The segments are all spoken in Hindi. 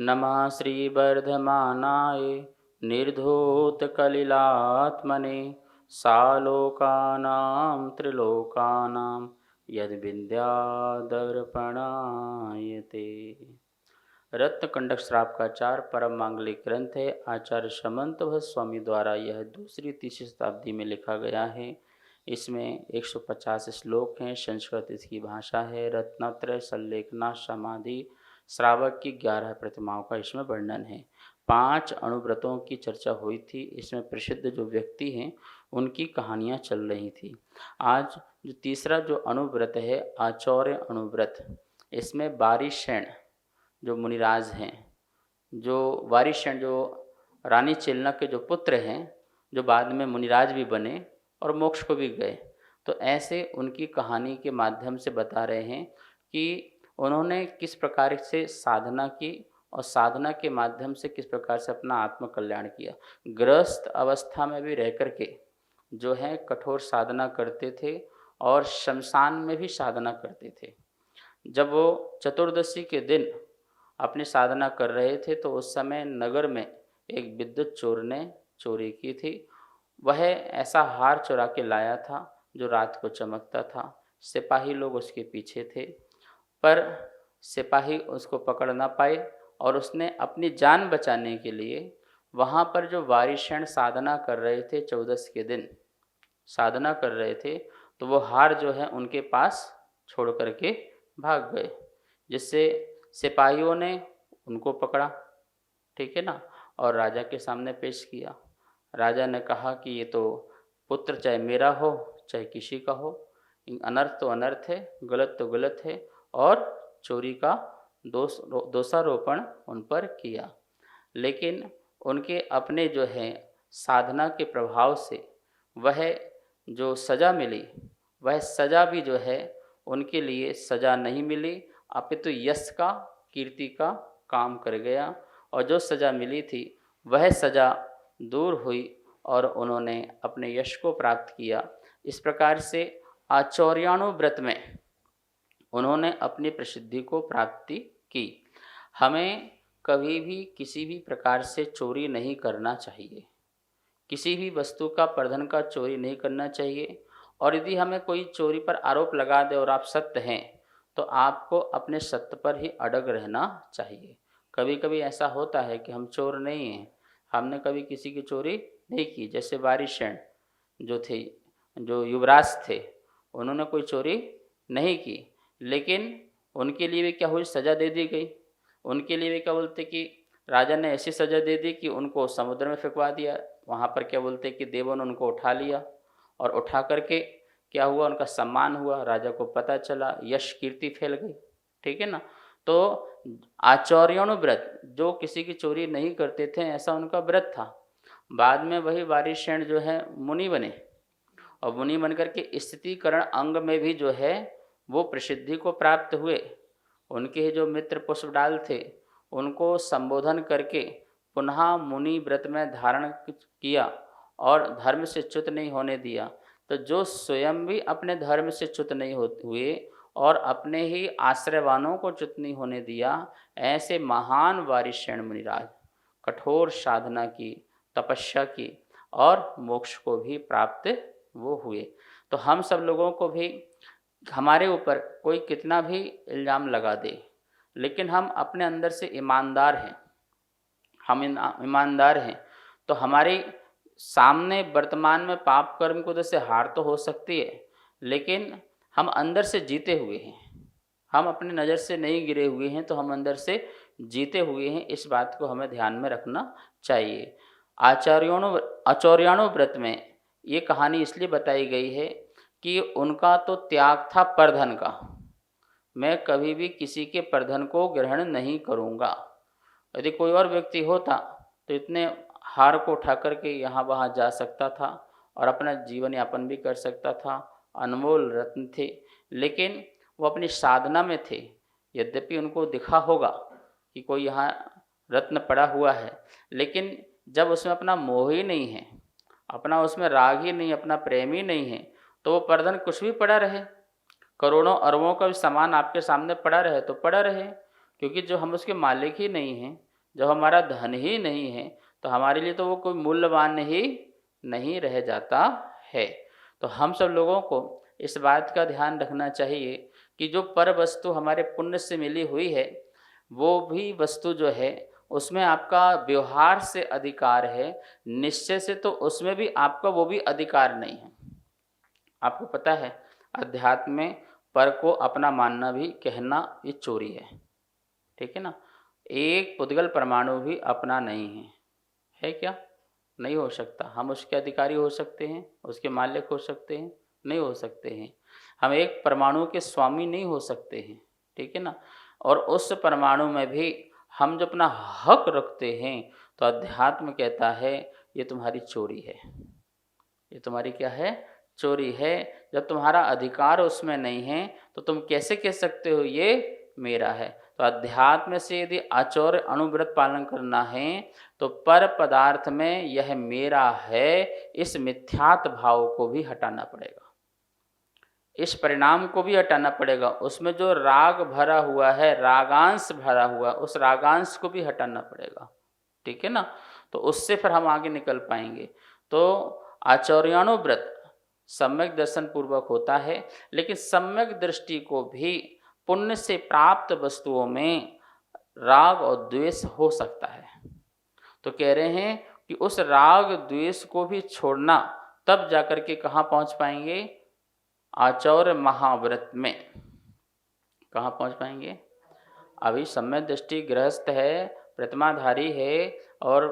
नमः श्रीवर्धमानाय निर्धूतकलिलात्मने सालोकानां त्रिलोकानां यद्विद्यादर्पणायते। रत्नकंडक श्राप का चार परम मांगलिक ग्रंथ है। आचार्य समंत स्वामी द्वारा यह दूसरी तीसरी शताब्दी में लिखा गया है। इसमें 150 श्लोक हैं। संस्कृत इसकी भाषा है। रत्नत्रय, संलेखना, समाधि, श्रावक की 11 प्रतिमाओं का इसमें वर्णन है। 5 अणुव्रतों की चर्चा हुई थी। इसमें प्रसिद्ध जो व्यक्ति हैं उनकी कहानियाँ चल रही थी। आज जो तीसरा जो अणुव्रत है, आचौर्य अणुव्रत, इसमें वारिशैन जो मुनिराज हैं, जो वारिशैन जो रानी चेलना के जो पुत्र हैं, जो बाद में मुनिराज भी बने और मोक्ष को भी गए, तो ऐसे उनकी कहानी के माध्यम से बता रहे हैं कि उन्होंने किस प्रकार से साधना की और साधना के माध्यम से किस प्रकार से अपना आत्म कल्याण किया। गृहस्थ अवस्था में भी रह करके जो है कठोर साधना करते थे और शमशान में भी साधना करते थे। जब वो चतुर्दशी के दिन अपनी साधना कर रहे थे तो उस समय नगर में एक विद्युत चोर ने चोरी की थी। वह ऐसा हार चुरा के लाया था जो रात को चमकता था। सिपाही लोग उसके पीछे थे, पर सिपाही उसको पकड़ ना पाए और उसने अपनी जान बचाने के लिए वहाँ पर जो वारिशैन साधना कर रहे थे, 14 के दिन साधना कर रहे थे, तो वो हार जो है उनके पास छोड़ करके भाग गए, जिससे सिपाहियों ने उनको पकड़ा, ठीक है ना, और राजा के सामने पेश किया। राजा ने कहा कि ये तो पुत्र चाहे मेरा हो चाहे किसी का हो, अनर्थ तो अनर्थ है, गलत तो गलत है, और चोरी का दोषारोपण उन पर किया। लेकिन उनके अपने जो है साधना के प्रभाव से वह जो सज़ा मिली, वह सज़ा भी जो है उनके लिए सज़ा नहीं मिली, अपितु यश का, कीर्ति का काम कर गया। और जो सज़ा मिली थी वह सज़ा दूर हुई और उन्होंने अपने यश को प्राप्त किया। इस प्रकार से आचौर्याणु व्रत में उन्होंने अपनी प्रसिद्धि को प्राप्ति की। हमें कभी भी किसी भी प्रकार से चोरी नहीं करना चाहिए, किसी भी वस्तु का प्रधन का चोरी नहीं करना चाहिए। और यदि हमें कोई चोरी पर आरोप लगा दे और आप सत्य हैं तो आपको अपने सत्य पर ही अड़ग रहना चाहिए। कभी कभी ऐसा होता है कि हम चोर नहीं हैं, हमने कभी किसी की चोरी नहीं की। जैसे वारिशैन जो थे, जो युवराज थे, उन्होंने कोई चोरी नहीं की, लेकिन उनके लिए भी क्या हुई, सज़ा दे दी गई। उनके लिए भी क्या बोलते कि राजा ने ऐसी सज़ा दे दी कि उनको समुद्र में फेंकवा दिया। वहाँ पर क्या बोलते कि देवों ने उनको उठा लिया और उठा करके क्या हुआ, उनका सम्मान हुआ, राजा को पता चला, यश कीर्ति फैल गई, ठीक है ना। तो आचौर्याणु व्रत, जो किसी की चोरी नहीं करते थे, ऐसा उनका व्रत था। बाद में वही वारिशैन जो है मुनि बने और मुनि बन करके स्थितिकरण अंग में भी जो है वो प्रसिद्धि को प्राप्त हुए। उनके जो मित्र पुष्पडाल थे उनको संबोधन करके पुनः मुनि व्रत में धारण किया और धर्म से च्युत नहीं होने दिया। तो जो स्वयं भी अपने धर्म से च्युत नहीं हुए और अपने ही आश्रयवानों को च्युत नहीं होने दिया, ऐसे महान वारिशैन मुनिराज कठोर साधना की, तपस्या की और मोक्ष को भी प्राप्त वो हुए। तो हम सब लोगों को भी, हमारे ऊपर कोई कितना भी इल्ज़ाम लगा दे, लेकिन हम अपने अंदर से ईमानदार हैं, हम ईमानदार हैं, तो हमारे सामने वर्तमान में पाप कर्म को जैसे हार तो हो सकती है, लेकिन हम अंदर से जीते हुए हैं। हम अपनी नज़र से नहीं गिरे हुए हैं, तो हम अंदर से जीते हुए हैं। इस बात को हमें ध्यान में रखना चाहिए। आचौर्याणु व्रत में ये कहानी इसलिए बताई गई है कि उनका तो त्याग था प्रधन का। मैं कभी भी किसी के प्रधन को ग्रहण नहीं करूँगा। यदि कोई और व्यक्ति होता तो इतने हार को उठा करके यहाँ वहाँ जा सकता था और अपना जीवन यापन भी कर सकता था। अनमोल रत्न थे, लेकिन वो अपनी साधना में थे। यद्यपि उनको दिखा होगा कि कोई यहाँ रत्न पड़ा हुआ है, लेकिन जब उसमें अपना मोह ही नहीं है, अपना उसमें राग ही नहीं, अपना प्रेम ही नहीं है, तो वो प्रधन कुछ भी पड़ा रहे, करोड़ों अरबों का भी सामान आपके सामने पड़ा रहे तो पड़ा रहे, क्योंकि जो हम उसके मालिक ही नहीं हैं जब हमारा धन ही नहीं है तो हमारे लिए तो वो कोई मूल्यवान ही नहीं रह जाता है। तो हम सब लोगों को इस बात का ध्यान रखना चाहिए कि जो पर वस्तु हमारे पुण्य से मिली हुई है, वो भी वस्तु जो है उसमें आपका व्यवहार से अधिकार है, निश्चय से तो उसमें भी आपका वो भी अधिकार नहीं है। आपको पता है अध्यात्म में पर को अपना मानना भी कहना ये चोरी है, ठीक है ना। एक पुद्गल परमाणु भी अपना नहीं है क्या? नहीं हो सकता। हम उसके अधिकारी हो सकते हैं, उसके मालिक हो सकते हैं? नहीं हो सकते हैं। हम एक परमाणु के स्वामी नहीं हो सकते हैं, ठीक है ना। और उस परमाणु में भी हम जो अपना हक रखते हैं तो अध्यात्म कहता है ये तुम्हारी चोरी है, ये तुम्हारी क्या है? चोरी है। जब तुम्हारा अधिकार उसमें नहीं है तो तुम कैसे कह सकते हो ये मेरा है? तो अध्यात्म से यदि आचौर्य अनुव्रत पालन करना है तो पर पदार्थ में यह मेरा है, इस मिथ्यात भाव को भी हटाना पड़ेगा, इस परिणाम को भी हटाना पड़ेगा। उसमें जो राग भरा हुआ है, रागांश भरा हुआ, उस रागांश को भी हटाना पड़ेगा, ठीक है ना। तो उससे फिर हम आगे निकल पाएंगे। तो आचौर्यानुव्रत सम्यक दर्शन पूर्वक होता है, लेकिन सम्यक दृष्टि को भी पुण्य से प्राप्त वस्तुओं में राग और द्वेष हो सकता है। तो कह रहे हैं कि उस राग द्वेष को भी छोड़ना, तब जाकर के कहाँ पहुँच पाएंगे? आचौर्य महाव्रत में। कहाँ पहुँच पाएंगे? अभी सम्यक दृष्टि गृहस्थ है, प्रतिमाधारी है और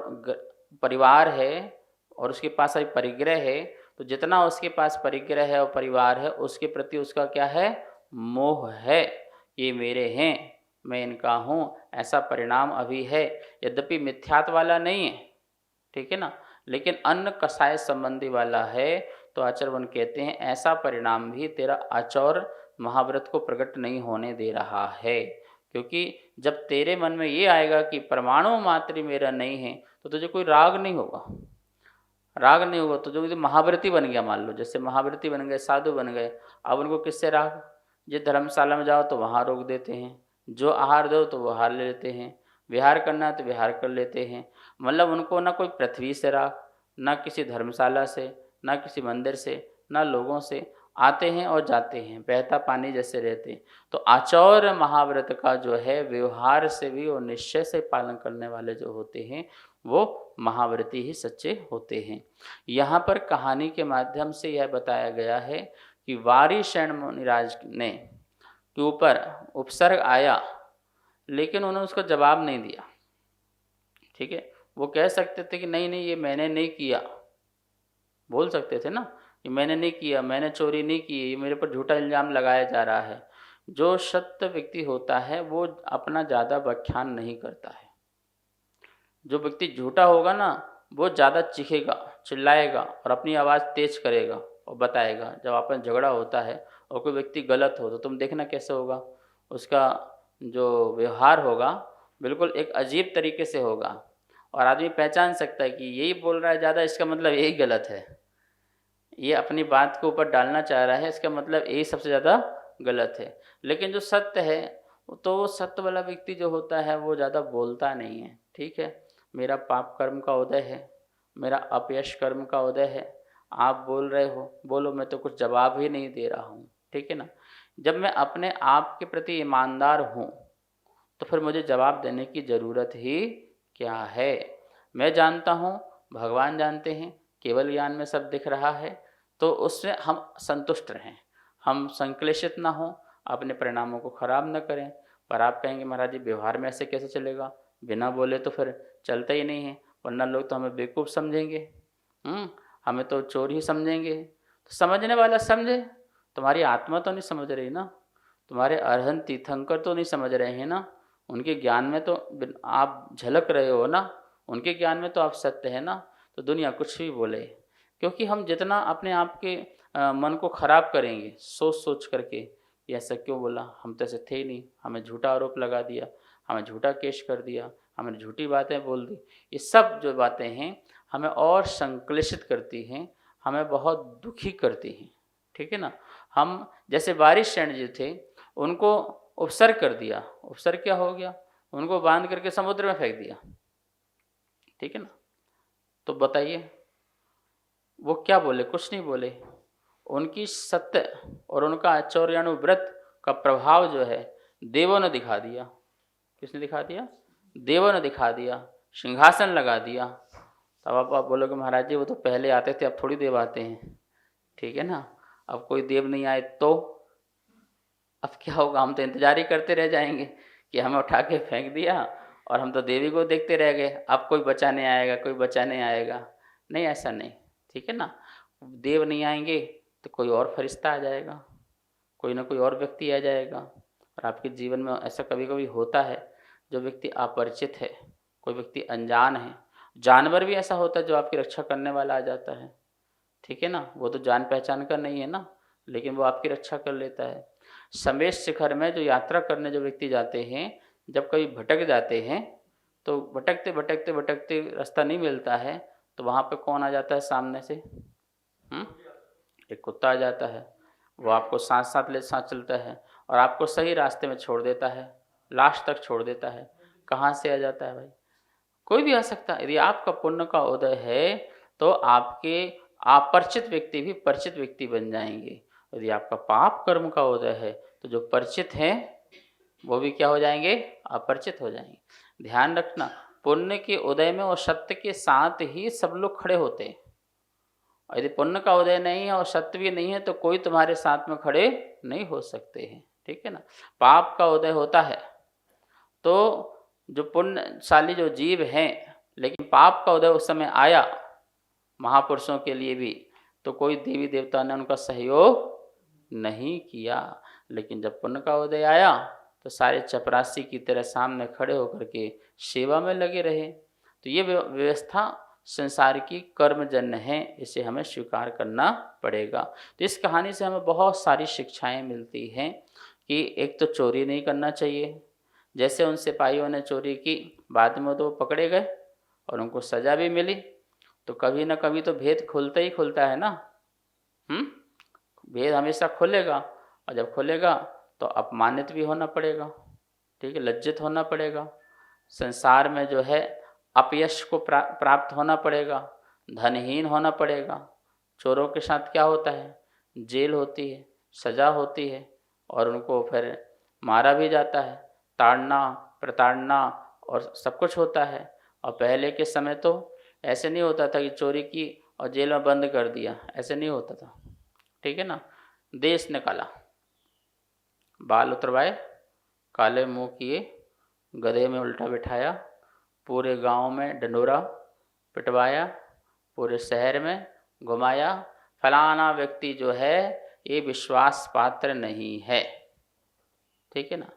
परिवार है और उसके पास अभी परिग्रह है, तो जितना उसके पास परिग्रह है और परिवार है उसके प्रति उसका क्या है? मोह है। ये मेरे हैं, मैं इनका हूँ, ऐसा परिणाम अभी है। यद्यपि मिथ्यात्व वाला नहीं है, ठीक है ना, लेकिन अन्न कषाय संबंधी वाला है। तो आचर्यवन कहते हैं ऐसा परिणाम भी तेरा आचौर महाव्रत को प्रकट नहीं होने दे रहा है। क्योंकि जब तेरे मन में ये आएगा कि परमाणु मात्र मेरा नहीं है तो तुझे कोई राग नहीं होगा, राग नहीं होगा। तो जो महाव्रती बन गया, मान लो जैसे महाव्रती बन गए, साधु बन गए, अब उनको किससे राग? जो धर्मशाला में जाओ तो वहाँ रोक देते हैं, जो आहार दो तो वो आहार ले लेते हैं, विहार करना है तो विहार कर लेते हैं। मतलब उनको ना कोई पृथ्वी से राग, ना किसी धर्मशाला से, ना किसी मंदिर से, ना लोगों से। आते हैं और जाते हैं, बहता पानी जैसे रहते हैं। तो आचौर्य महाव्रत का जो है व्यवहार से भी और निश्चय से पालन करने वाले जो होते हैं वो महाव्रती ही सच्चे होते हैं। यहाँ पर कहानी के माध्यम से यह बताया गया है कि वारिशैन मुनिराज ने के ऊपर उपसर्ग आया, लेकिन उन्होंने उसका जवाब नहीं दिया, ठीक है। वो कह सकते थे कि नहीं नहीं ये मैंने नहीं किया, बोल सकते थे ना कि मैंने नहीं किया, मैंने चोरी नहीं की, ये मेरे पर झूठा इल्ज़ाम लगाया जा रहा है। जो सत्य व्यक्ति होता है वो अपना ज़्यादा व्याख्यान नहीं करता है। जो व्यक्ति झूठा होगा ना वो ज़्यादा चीखेगा, चिल्लाएगा और अपनी आवाज़ तेज करेगा और बताएगा। जब आपस में झगड़ा होता है और कोई व्यक्ति गलत हो तो तुम देखना कैसे होगा, उसका जो व्यवहार होगा बिल्कुल एक अजीब तरीके से होगा और आदमी पहचान सकता है कि यही बोल रहा है ज़्यादा, इसका मतलब यही गलत है, ये अपनी बात को ऊपर डालना चाह रहा है, इसका मतलब यही सबसे ज़्यादा गलत है। लेकिन जो सत्य है तो वो सत्य वाला व्यक्ति जो होता है वो ज़्यादा बोलता नहीं है, ठीक है। मेरा पाप कर्म का उदय है, मेरा अपयश कर्म का उदय है, आप बोल रहे हो बोलो, मैं तो कुछ जवाब ही नहीं दे रहा हूँ, ठीक है ना। जब मैं अपने आप के प्रति ईमानदार हूँ तो फिर मुझे जवाब देने की ज़रूरत ही क्या है। मैं जानता हूँ, भगवान जानते हैं, केवल ज्ञान में सब दिख रहा है, तो उसमें हम संतुष्ट रहें, हम संक्लेशित ना हों, अपने परिणामों को खराब न करें। पर आप कहेंगे महाराज जी व्यवहार में ऐसे कैसे चलेगा, बिना बोले तो फिर चलता ही नहीं है, वरना लोग तो हमें बेवकूफ़ समझेंगे, हमें तो चोर ही समझेंगे। तो समझने वाला समझे, तुम्हारी आत्मा तो नहीं समझ रही ना, तुम्हारे अरहंत तीर्थंकर तो नहीं समझ रहे हैं ना, उनके ज्ञान में तो आप झलक रहे हो ना, उनके ज्ञान में तो आप सत्य है ना। तो दुनिया कुछ भी बोले, क्योंकि हम जितना अपने आप के मन को खराब करेंगे सोच सोच करके, ये ऐसा क्यों बोला, हम तो ऐसे थे ही नहीं, हमें झूठा आरोप लगा दिया, हमें झूठा केस कर दिया, हमें झूठी बातें बोल दी, ये सब जो बातें हैं हमें और संक्लेशित करती हैं, हमें बहुत दुखी करती हैं, ठीक है ना। हम जैसे वारिशैन जी थे, उनको उपसर्ग कर दिया, उपसर्ग क्या हो गया, उनको बांध करके समुद्र में फेंक दिया, ठीक है ना। तो बताइए वो क्या बोले, कुछ नहीं बोले। उनकी सत्य और उनका आचौर्याणु व्रत का प्रभाव जो है देवों ने दिखा दिया। किसने दिखा दिया? देवों ने दिखा दिया, सिंहासन लगा दिया। तब आप बोलोगे महाराज जी वो तो पहले आते थे, अब थोड़ी देव आते हैं, ठीक है ना। अब कोई देव नहीं आए तो अब क्या होगा? हम तो इंतजार ही करते रह जाएंगे कि हमें उठा के फेंक दिया और हम तो देवी को देखते रह गए, अब कोई बचाने आएगा, कोई बचाने आएगा। नहीं, ऐसा नहीं, ठीक है ना। देव नहीं आएंगे तो कोई और फरिश्ता आ जाएगा, कोई ना कोई और व्यक्ति आ जाएगा। और आपके जीवन में ऐसा कभी कभी होता है, जो व्यक्ति अपरिचित है, कोई व्यक्ति अनजान है। जानवर भी ऐसा होता है जो आपकी रक्षा करने वाला आ जाता है, ठीक है ना। वो तो जान पहचान का नहीं है ना, लेकिन वो आपकी रक्षा कर लेता है। समेश शिखर में जो यात्रा करने जो व्यक्ति जाते हैं, जब कभी भटक जाते हैं तो भटकते भटकते भटकते रास्ता नहीं मिलता है, तो वहाँ पे कौन आ जाता है सामने से? एक कुत्ता आ जाता है। वो आपको साथ साथ ले साथ चलता है और आपको सही रास्ते में छोड़ देता है, लास्ट तक छोड़ देता है। कहाँ से आ जाता है भाई? कोई भी आ सकता है। यदि आपका पुण्य का उदय है तो आपके अपरिचित व्यक्ति भी परिचित व्यक्ति बन जाएंगे। यदि आपका पाप कर्म का उदय है तो जो परिचित हैं वो भी क्या हो जाएंगे? अपरिचित हो जाएंगे। ध्यान रखना, पुण्य के उदय में और सत्य के साथ ही सब लोग खड़े होते हैं। यदि पुण्य का उदय नहीं है और सत्य भी नहीं है तो कोई तुम्हारे साथ में खड़े नहीं हो सकते हैं, ठीक है ना। पाप का उदय होता है तो जो पुण्यशाली जो जीव हैं, लेकिन पाप का उदय उस समय आया महापुरुषों के लिए भी, तो कोई देवी देवता ने उनका सहयोग नहीं किया। लेकिन जब पुण्य का उदय आया तो सारे चपरासी की तरह सामने खड़े होकर के सेवा में लगे रहे। तो ये व्यवस्था संसार की कर्मजन्य है, इसे हमें स्वीकार करना पड़ेगा। तो इस कहानी से हमें बहुत सारी शिक्षाएं मिलती हैं कि एक तो चोरी नहीं करना चाहिए। जैसे उन सिपाहियों ने चोरी की, बाद में तो पकड़े गए और उनको सज़ा भी मिली, तो कभी ना कभी तो भेद खुलता ही खुलता है ना। भेद हमेशा खुलेगा, और जब खुलेगा तो अपमानित भी होना पड़ेगा, ठीक है, लज्जित होना पड़ेगा। संसार में जो है अपयश को प्राप्त होना पड़ेगा, धनहीन होना पड़ेगा। चोरों के साथ क्या होता है? जेल होती है, सज़ा होती है और उनको फिर मारा भी जाता है, ताड़ना प्रताड़ना और सब कुछ होता है। और पहले के समय तो ऐसे नहीं होता था कि चोरी की और जेल में बंद कर दिया, ऐसे नहीं होता था, ठीक है ना। देश निकाला, बाल उतरवाए, काले मुंह किए, गधे में उल्टा बिठाया, पूरे गांव में डंडोरा पिटवाया, पूरे शहर में घुमाया, फलाना व्यक्ति जो है ये विश्वास पात्र नहीं है, ठीक है ना।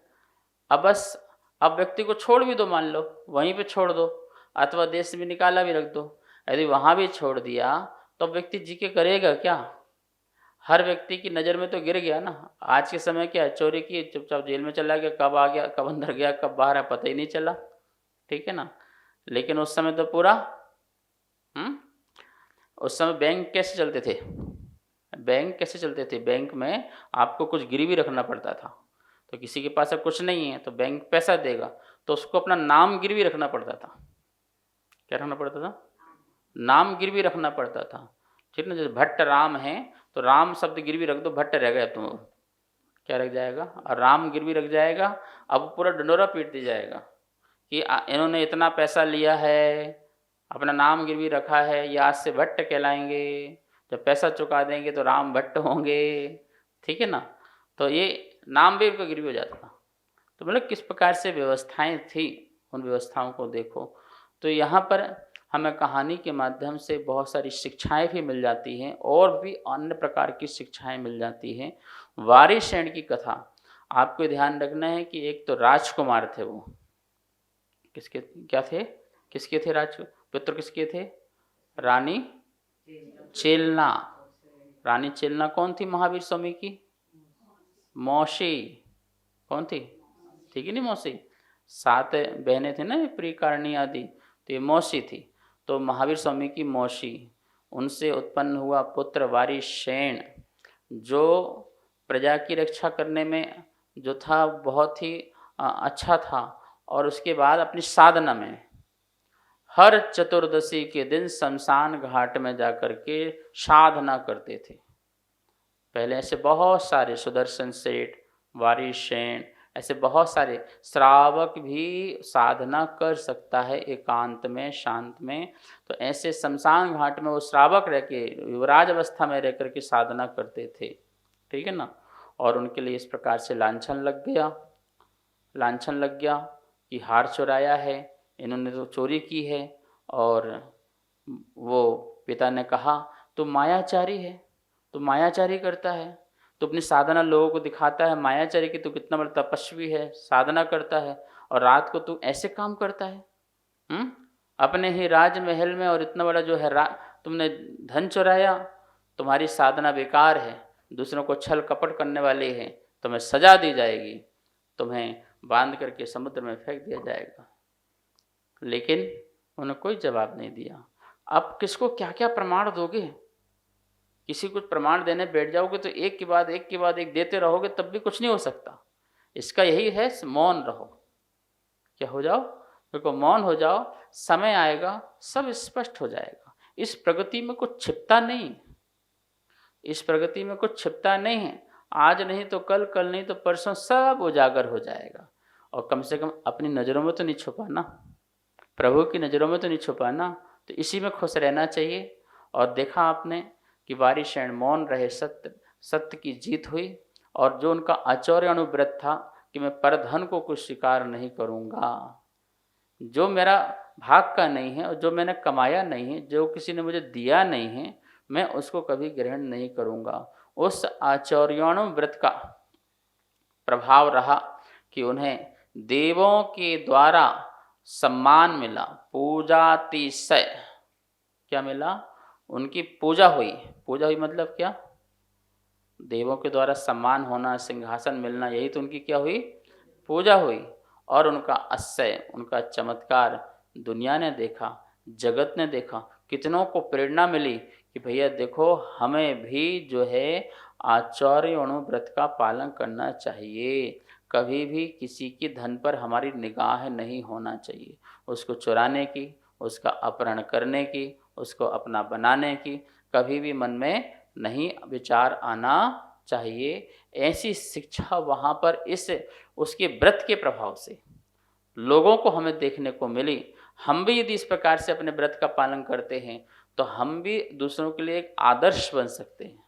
अब व्यक्ति को छोड़ भी दो, मान लो वहीं पे छोड़ दो, अथवा देश से भी निकाला भी रख दो। यदि वहाँ भी छोड़ दिया तो व्यक्ति जी के करेगा क्या? हर व्यक्ति की नज़र में तो गिर गया ना। आज के समय क्या है, चोरी की चुपचाप जेल में चला गया, कब आ गया, कब अंदर गया, कब बाहर आया, पता ही नहीं चला, ठीक है ना। लेकिन उस समय तो पूरा उस समय बैंक कैसे चलते थे? बैंक कैसे चलते थे? बैंक में आपको कुछ गिरवी रखना पड़ता था। तो किसी के पास अब कुछ नहीं है तो बैंक पैसा देगा, तो उसको अपना नाम गिरवी रखना पड़ता था। क्या रखना पड़ता था? नाम गिरवी रखना पड़ता था, ठीक ना। जैसे भट्ट राम है तो राम शब्द गिरवी रख दो, भट्ट रह गया, तो क्या रख जाएगा? और राम गिरवी रख जाएगा। अब पूरा डंडोरा पीट दिया जाएगा कि इन्होंने इतना पैसा लिया है, अपना नाम गिरवी रखा है, ये आज से भट्ट कहलाएंगे, जब पैसा चुका देंगे तो राम भट्ट होंगे, ठीक है ना। तो ये नाम भी उनका गिरवी हो जाता था। तो मतलब किस प्रकार से व्यवस्थाएं थी, उन व्यवस्थाओं को देखो। तो यहाँ पर हमें कहानी के माध्यम से बहुत सारी शिक्षाएं भी मिल जाती हैं और भी अन्य प्रकार की शिक्षाएं मिल जाती हैं। वारिसेन की कथा आपको ध्यान रखना है कि एक तो राजकुमार थे, वो किसके क्या थे, किसके थे? पुत्र किसके थे? रानी चेलना। रानी चेलना कौन थी? महावीर स्वामी की मौसी। कौन थी? ठीक है नहीं, मौसी। 7 बहनें थी ना, प्रियकारिणी आदि, तो ये मौसी थी। तो महावीर स्वामी की मौसी, उनसे उत्पन्न हुआ पुत्र वारिसेन, जो प्रजा की रक्षा करने में जो था बहुत ही अच्छा था। और उसके बाद अपनी साधना में हर चतुर्दशी के दिन शमशान घाट में जाकर के साधना करते थे। पहले ऐसे बहुत सारे सुदर्शन सेठ, वारिश सेन, ऐसे बहुत सारे श्रावक भी साधना कर सकता है एकांत में, शांत में। तो ऐसे शमशान घाट में वो श्रावक रह के युवराज अवस्था में रह कर के साधना करते थे, ठीक है ना। और उनके लिए इस प्रकार से लांछन लग गया कि हार चुराया है, इन्होंने तो चोरी की है। और वो पिता ने कहा तू मायाचारी है, तू मायाचारी करता है, तो अपनी साधना लोगों को दिखाता है मायाचारी की, तू कितना बड़ा तपस्वी है, साधना करता है, और रात को तू ऐसे काम करता है। अपने ही राजमहल में और इतना बड़ा जो है तुमने धन चुराया, तुम्हारी साधना बेकार है, दूसरों को छल कपट करने वाले हैं, तुम्हें सजा दी जाएगी, तुम्हें बांध करके समुद्र में फेंक दिया जाएगा। लेकिन उन्होंने कोई जवाब नहीं दिया। अब किसको क्या क्या प्रमाण दोगे? किसी को प्रमाण देने बैठ जाओगे तो एक के बाद एक देते रहोगे, तब भी कुछ नहीं हो सकता। इसका यही है, मौन रहो। क्या हो जाओ? देखो, मौन हो जाओ, समय आएगा सब स्पष्ट हो जाएगा। इस प्रगति में कुछ छिपता नहीं, इस प्रगति में कुछ छिपता नहीं है। आज नहीं तो कल, कल नहीं तो परसों सब उजागर हो जाएगा। और कम से कम अपनी नज़रों में तो नहीं छुपाना, प्रभु की नज़रों में तो नहीं छुपाना, तो इसी में खुश रहना चाहिए। और देखा आपने कि वारिश मौन रहे, सत्य की जीत हुई। और जो उनका आचौर्य अनुव्रत था कि मैं परधन को कुछ स्वीकार नहीं करूँगा, जो मेरा भाग का नहीं है और जो मैंने कमाया नहीं है, जो किसी ने मुझे दिया नहीं है, मैं उसको कभी ग्रहण नहीं करूँगा। उस आचौर्यानुव्रत का प्रभाव रहा कि उन्हें देवों के द्वारा सम्मान मिला, पूजातिशय। क्या मिला? उनकी पूजा हुई। पूजा हुई मतलब क्या? देवों के द्वारा सम्मान होना, सिंहासन मिलना, यही तो उनकी क्या हुई? पूजा हुई। और उनका अश्चर्य, उनका चमत्कार दुनिया ने देखा, जगत ने देखा। कितनों को प्रेरणा मिली कि भैया देखो, हमें भी जो है आचार्य अनुव्रत का पालन करना चाहिए। कभी भी किसी की धन पर हमारी निगाह नहीं होना चाहिए। उसको चुराने की, उसका अपहरण करने की, उसको अपना बनाने की कभी भी मन में नहीं विचार आना चाहिए। ऐसी शिक्षा वहाँ पर इस उसके व्रत के प्रभाव से लोगों को हमें देखने को मिली। हम भी यदि इस प्रकार से अपने व्रत का पालन करते हैं तो हम भी दूसरों के लिए एक आदर्श बन सकते हैं,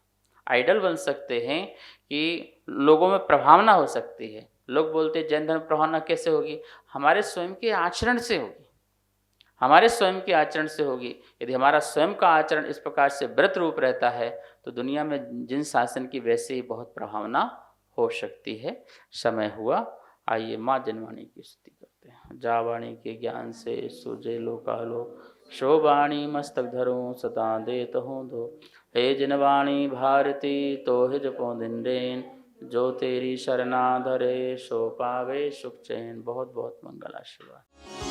आइडल बन सकते हैं, कि लोगों में प्रभावना हो सकती है। लोग बोलते हैं जैन धर्म प्रभावना कैसे होगी? हमारे स्वयं के आचरण से होगी, हमारे स्वयं के आचरण से होगी। यदि हमारा स्वयं का आचरण इस प्रकार से व्रत रूप रहता है तो दुनिया में जिन शासन की वैसे ही बहुत प्रभावना हो सकती है। समय हुआ, आइए माँ जनवाणी की स्तुति करते हैं। जावाणी के ज्ञान से सुजे लोकालोक, शोवाणी मस्तक धरो सदा देत हूँ दो। हे जनवाणी भारती तो हिज पोंदिन, जो तेरी शरणा धरे सो पावे सुख चैन। बहुत बहुत मंगल आशीर्वाद।